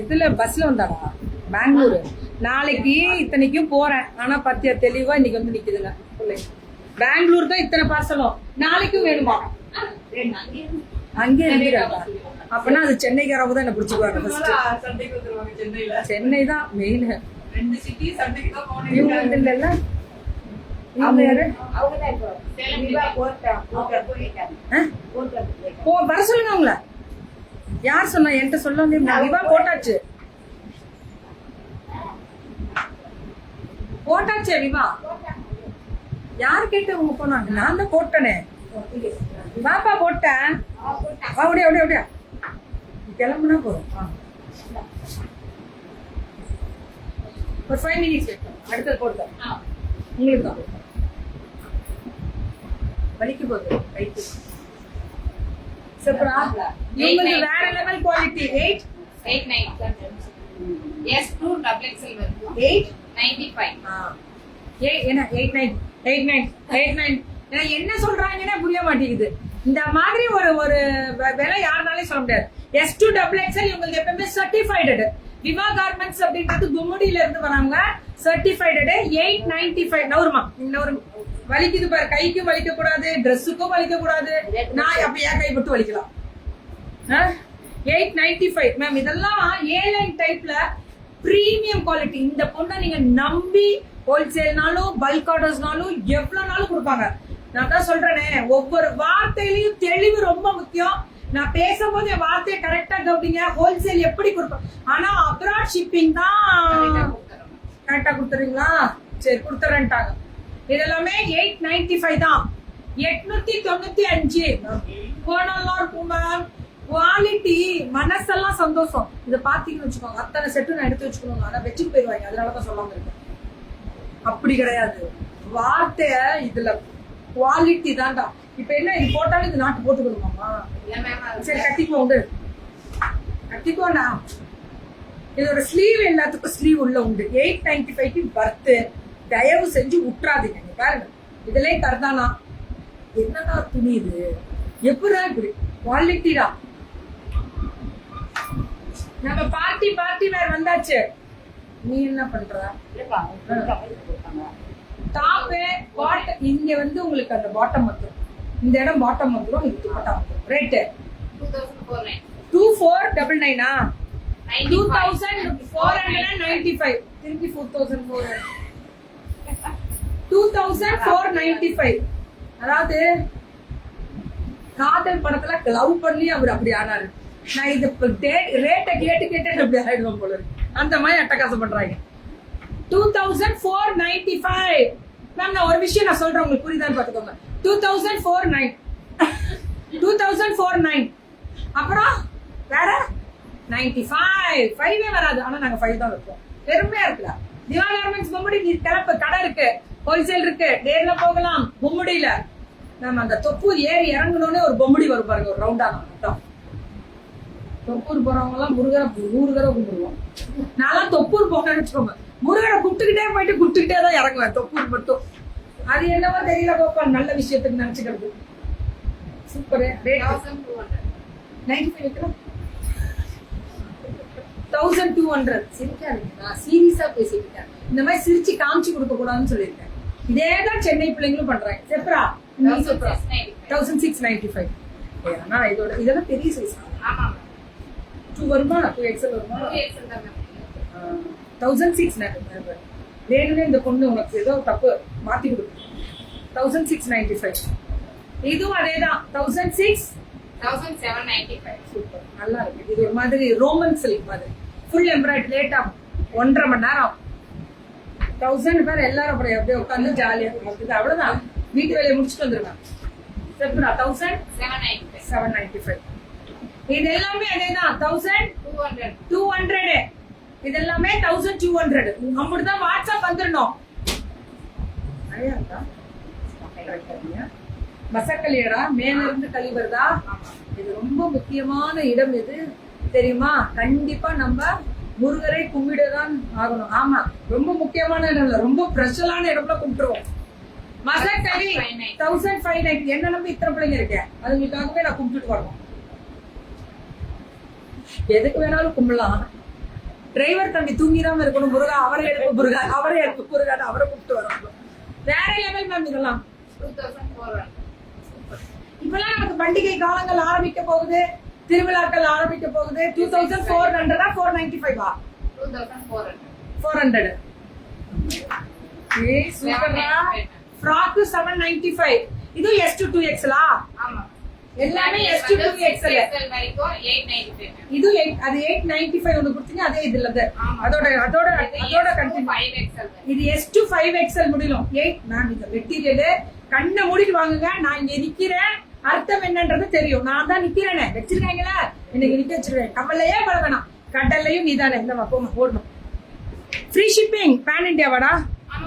இதுல பஸ்ல வந்தாடா பெங்களூரு. நாளைக்கு இத்தனைக்கும் போறேன். ஆனா பத்தியா தெளிவா இன்னைக்கு வந்து நிக்குதுங்க. பெங்களூர் தான் இத்தனை பார்சலும் நாளைக்கும் வேணுமா? அங்கே இருந்துடாங்க. அப்பனா அது சென்னைக்காரவங்க தான் என்ன பிடிச்சிக்குவாங்க. சென்னை தான் மெயின். இவங்க வந்து இல்ல அவங்க யாரு வர சொல்லுங்க. அவங்கள யார் சொன்னா? என்கிட்ட சொல்ல விவா போட்டாச்சு போட்டாச்சு விவா. யாரு கேட்டு உங்க போனாங்க? நான் தான் போட்டனே. பாப்பா போட்டேன். அப்படியே அப்படியே அப்படியா கிளம்புனா போறோம். ஒரு 5 minutes அடுத்தது போட்டேன். உங்களுக்கு தான் வலிக்கு போகுது ரைட்டு. சூப்பரா. இவங்க வேற level quality. 889 S2 double XL வருது. 895. என்ன 89 என்ன சொல்றாங்கன்னா புரிய மாட்டேங்குது. இந்த மாதிரி ஒரு ஒரு விலை யாருனாலே சொல்ல முடியாது. S2 double XL இவங்களுக்கு எப்பவுமே சர்டிஃபைடு. விவா கார்மெண்ட்ஸ் அப்படின்றது கும்முடியில இருந்து வராங்க. சர்டிஃபைடு 895. நவருமா இன்னொரு வலிக்குது பாரு. கைக்கும் வலிக்க கூடாது, ட்ரெஸ்ஸுக்கும் வலிக்க கூடாது. நான் அப்ப ஏன் கைப்பட்டு வலிக்கலாம்? 895 மேம். இதெல்லாம் ஏலைன் டைப்ல பிரீமியம் குவாலிட்டி. இந்த பொண்ணை நீங்க நம்பி ஹோல்சேல்னாலும் பல்க் ஆர்டர்ஸ்னாலும் எவ்வளவு நாளும் கொடுப்பாங்க. நான் தான் சொல்றேனே, ஒவ்வொரு வார்த்தையிலையும் தெளிவு ரொம்ப முக்கியம். நான் பேசும்போது என் வார்த்தையை கரெக்டா கவனிங்க. ஹோல்சேல் எப்படி கொடுப்பேன், ஆனா அப்ராட் ஷிப்பிங் தான் கரெக்டா கொடுத்துறீங்களா? சரி கொடுத்துறேன்ட்டாங்க. இதெல்லாமே 895 தான். 895 போனெல்லாம் இருக்கும் மேம். குவாலிட்டி மனசெல்லாம் சந்தோஷம். இதை பாத்தீங்கன்னு வச்சுக்கோங்க. அத்தனை செட்டு நான் எடுத்து வச்சுக்கணும். ஆனா வச்சுட்டு போயிருவாங்க. அதனாலதான் சொல்லாம இருக்கேன். அப்படி கிடையாது. வார்த்தைய இதுல குவாலிட்டி தான்டா. இப்ப என்ன இது போட்டாலும் இது நாட்டு போட்டுக்கணுமாமா? சரி கட்டிக்கோங்க, கட்டிக்கோண்ணா. இதோட ஸ்லீவ் எல்லாத்துக்கும் ஸ்லீவ் உள்ள உண்டு. 895 பர்த்து. தயவு செஞ்சு விட்டுறாதீங்க. பாருங்க இதுலயே கர்தானா. என்னடா துணி இது? எப்படா இப்படி குவாலிட்டிடா. நம்ம பார்ட்டி வேர் வந்தாச்சு. நீ என்ன பண்ற? டாப் பாட்டம் இங்க வந்து உங்களுக்கு அந்த பாட்டம் வந்துடும். இந்த இடம் பாட்டம் வந்துடும். இது துப்பட்டா வந்துடும். ரேட் 2499. 2495. திருப்பி 2495. அதாவது காதல் படத்துல லவ் பண்ணி அவர் அப்படி ஆனாரு. நான் இது ரேட்டை கேட்டு அப்படி ஆயிடுவோம் போல இருக்கு. அந்த மாதிரி அட்டகாசம் பண்றாங்க. 2495. மேம் நான் ஒரு விஷயம் நான் சொல்றேன், உங்களுக்கு புரியுதான்னு பாத்துக்கோங்க. 2049. அப்புறம் வேற 95. 5 வராது. ஆனா நாங்க 5 தான் வைப்போம். பெருமையா இருக்குல்ல. திவா கார்மெண்ட்ஸ் பொம்முடி கிளப்பு கடை இருக்கு, ஹோல்சேல் இருக்கு. நேர்ல போகலாம். பொம்முடியில நம்ம அந்த தொப்பூர் ஏறி இறங்கணும்னு ஒரு பொம்முடி வரும் பாருங்க, ஒரு ரவுண்டான மட்டும். தொப்பூர் போறவங்க எல்லாம் முருகரை 100 தடவை கும்பிடுவோம். நான் தொப்பூர் போகணும்னு வச்சுக்கோங்க. முருகரை கும்பிட்டுக்கிட்டே தான் இறங்குவேன். தொப்பூர் மட்டும். அது என்னவோ தெரியல பாப்பா. நல்ல விஷயத்துக்கு நினைச்சுக்கிறது. சூப்பர். 1200. சிரிக்காதீங்க. நான் சீரியஸா பேசிக்கிட்டேன். இந்த மாதிரி சிரிச்சு காமிச்சு கொடுக்க கூடாதுன்னு சொல்லியிருக்கேன். இதேதான் சென்னை பிள்ளைங்களும் பண்றாங்க. செப்ரா 1695. ஆனா இதெல்லாம் பெரிய சைஸ். 2 வருமா? 2XL வருமா? 1695. வேணும்னே இந்த பொண்ணு உனக்கு ஏதோ தப்பு மாத்தி கொடுக்கு. 1695. இதுவும் அதேதான். 1795. சூப்பர். நல்லா இருக்கு. இது ஒரு மாதிரி ரோமன் சில்க் மாதிரி. Full embroidery. லேட் ஆகும். 1.5 மணி நேரம். 1000 பேர் எல்லாரும் அப்படியே உட்காந்து ஜாலியா இருக்குது. அவ்வளவுதான். வீட்டு வேலையை முடிச்சுட்டு வந்துருக்காங்க. 1795. இது எல்லாமே அதேதான். 1200. இது எல்லாமே 1200. அப்படிதான் வாட்ஸ்அப் வந்துடணும். மசக்கலியடா மேல இருந்து கழிவுறதா. இது ரொம்ப முக்கியமான இடம். எது தெரியுமா? கண்டிப்பா நம்ம முருகரை கும்பிடதான் ஆகணும். ஆமா, ரொம்ப முக்கியமான இடம் இல்ல, ரொம்ப ஸ்பெஷலான இடம்ல கும்பிட்டுருவோம். மசக்கலி 1590. என்ன நம்பி இத்தனை பிள்ளைங்க இருக்கேன், அதுங்களுக்காகவே நான் கும்பிட்டுட்டு வரணும். எதுக்கு வேணாலும் கும்பலாம். டிரைவர் தம்பி தூங்கிடாம இருக்கணும் முருகா, அவரை எழுப்பு முருகா, அவரை எழுப்பு முருகான்னு அவரை கூப்பிட்டு வரணும். வேற லெவல் மேம் இதெல்லாம். 2400. இப்பெல்லாம் நமக்கு பண்டிகை காலங்கள் ஆரம்பிக்க போகுது, திருவிழாக்கள் ஆரம்பிக்க போகுது. 2400 495 2400. 400. ஏய் சூப்பரா. ஃப்ராக் 795. இது S to 2XL ஆ? ஆமா. எல்லாமே S to 2XL. வரைக்கும் 895. இது அது 895 ஒன்னு கொடுத்தீங்க, அதே இதுல இருந்து. அதோட கண்டினியூ. 5XL. இது S to 5XL முடியும். 8 மேம் இது மெட்டீரியல் கண்ணை மூடிட்டு வாங்குங்க. நான் இங்க நிக்கிறேன், அர்த்தம் என்னன்றது தெரியும். நான் தான் நிக்கிறேனே, வச்சிருக்காங்களா இன்னைக்கு நிக்க வச்சிருக்கேன். கமலையே பழகணும், கடல்லையும் நீதானே. இந்த போமா ஓடணும். ஃப்ரீ ஷிப்பிங் பேன் இண்டியா வாடா.